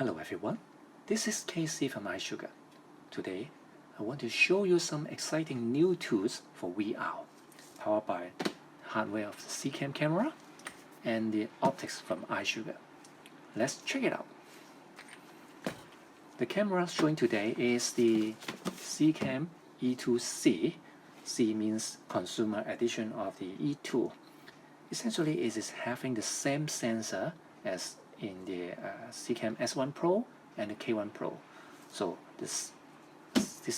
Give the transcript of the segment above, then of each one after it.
Hello everyone, this is Casey from iZugar. Today, I want to show you some exciting new tools for VR, powered by hardware of the Z Cam camera and the optics from iZugar. Let's check it out. The camera showing today is the Z Cam E2C. C means consumer edition of the E2. Essentially, it is having the same sensor as in the Z Cam S1 Pro and the K1 Pro. So this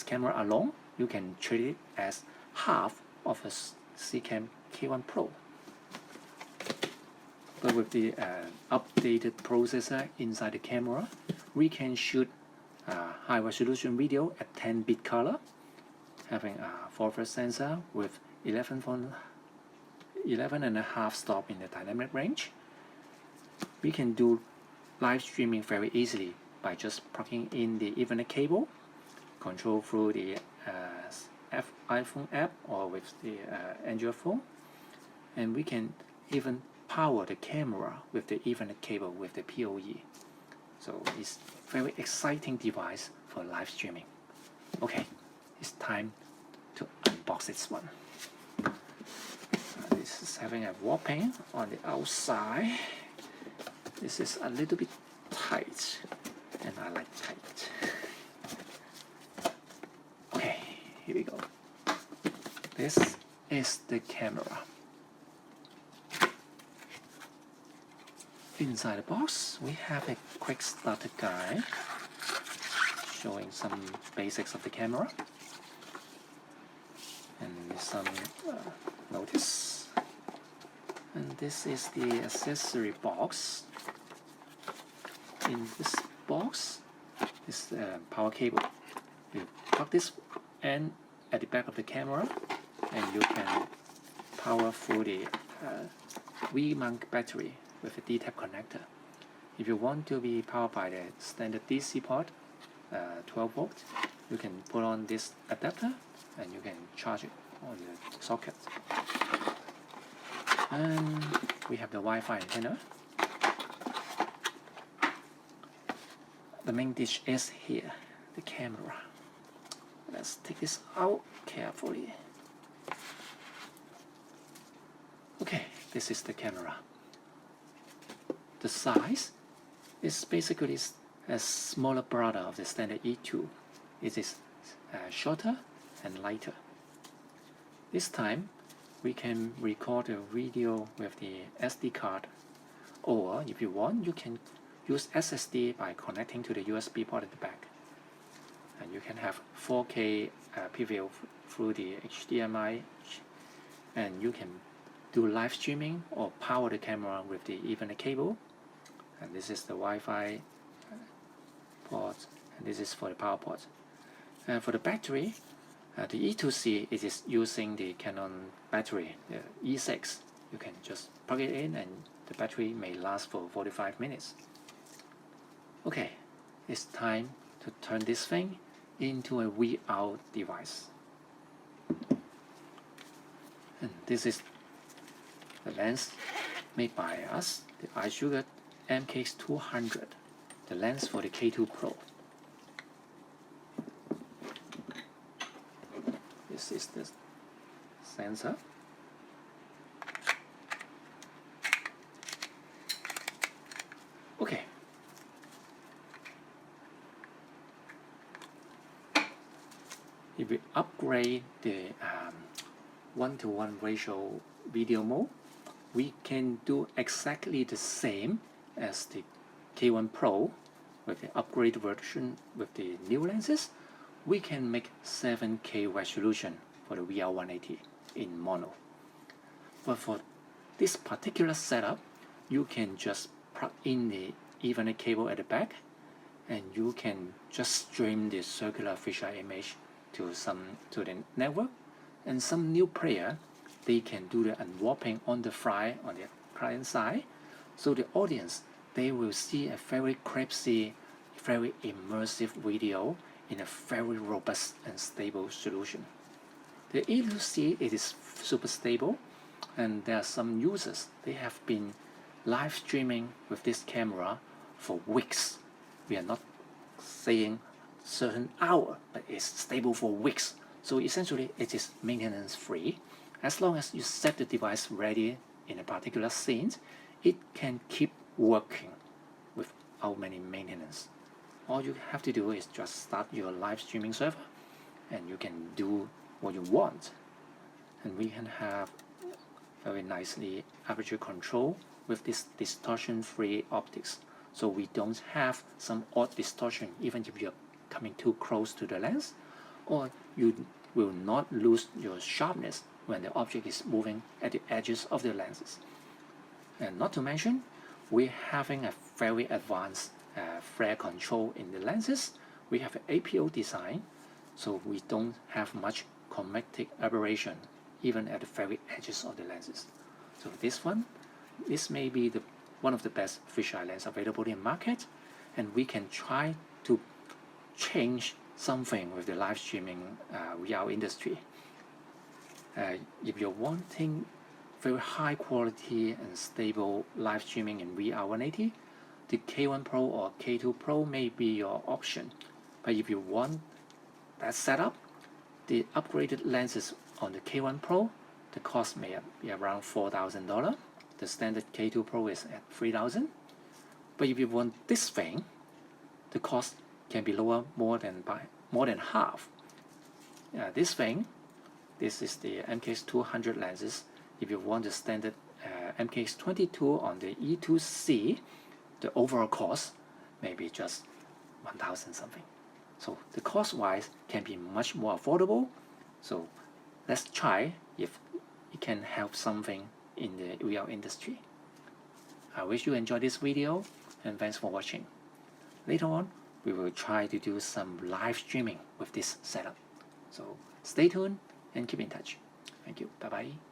camera alone, you can treat it as half of a Z Cam K1 Pro. But with the updated processor inside the camera, we can shoot high resolution video at 10-bit color, having a ProRes sensor with 11.5 stop in the dynamic range. We can do live streaming very easily by just plugging in the Ethernet cable, control through the iPhone app or with the Android phone, and we can even power the camera with the Ethernet cable with the PoE. So it's a very exciting device for live streaming. Okay, it's time to unbox this one. This is having a warping on the outside. This is a little bit tight, and I like tight. Okay, here we go. This is the camera. Inside the box, we have a quick starter guide showing some basics of the camera and some notice. And this is the accessory box. In this box is the power cable. You plug this end at the back of the camera, and you can power through the V-mount battery with a D-tap connector. If you want to be powered by the standard DC port, 12 volt, you can put on this adapter and you can charge it on the socket. And we have the Wi-Fi antenna. The main dish is here, the camera. Let's take this out carefully. Okay, this is the camera. The size is basically a smaller brother of the standard E2. It is shorter and lighter. This time, we can record a video with the SD card, or if you want, you can use SSD by connecting to the USB port at the back. And you can have 4K preview through the HDMI, and you can do live streaming or power the camera with the Ethernet cable. And this is the Wi-Fi port, and this is for the power port. And for the battery, the E2C, it is using the Canon battery, the E6. You can just plug it in and the battery may last for 45 minutes. Okay, it's time to turn this thing into a VR device. And this is the lens made by us, the iZugar MKX200, the lens for the K2 Pro. This is the sensor. Okay. If we upgrade the 1:1 ratio video mode, we can do exactly the same as the K1 Pro with the upgraded version with the new lenses. We can make 7K resolution for the VR 180 in mono. But for this particular setup, you can just plug in the Ethernet cable at the back, and you can just stream the circular fisheye image to the network. And some new player, they can do the unwarping on the fly on the client side. So the audience, they will see a very crispy, very immersive video in a very robust and stable solution. The E2C, it is super stable, and there are some users, they have been live streaming with this camera for weeks we are not saying certain hour, but it's stable for weeks. So essentially it is maintenance free. As long as you set the device ready in a particular scene, it can keep working without many maintenance. All you have to do is just start your live streaming server and you can do what you want. And we can have very nicely aperture control with this distortion-free optics. So we don't have some odd distortion even if you're coming too close to the lens, or you will not lose your sharpness when the object is moving at the edges of the lenses. And not to mention, we're having a very advanced flare control in the lenses. We have an APO design, so we don't have much chromatic aberration even at the very edges of the lenses. So this may be one of the best fisheye lens available in market, and we can try to change something with the live streaming VR industry. If you're wanting very high quality and stable live streaming in VR 180, the K1 Pro or K2 Pro may be your option. But if you want that setup, the upgraded lenses on the K1 Pro, the cost may be around $4,000. The standard K2 Pro is at $3,000. But if you want this thing, the cost can be lower more than half. This is the MKX200 lenses. If you want the standard MKX22 on the E2C, the overall cost may be just 1,000 something. So the cost-wise can be much more affordable. So let's try if it can help something in the VR industry. I wish you enjoyed this video, and thanks for watching. Later on, we will try to do some live streaming with this setup. So stay tuned and keep in touch. Thank you. Bye-bye.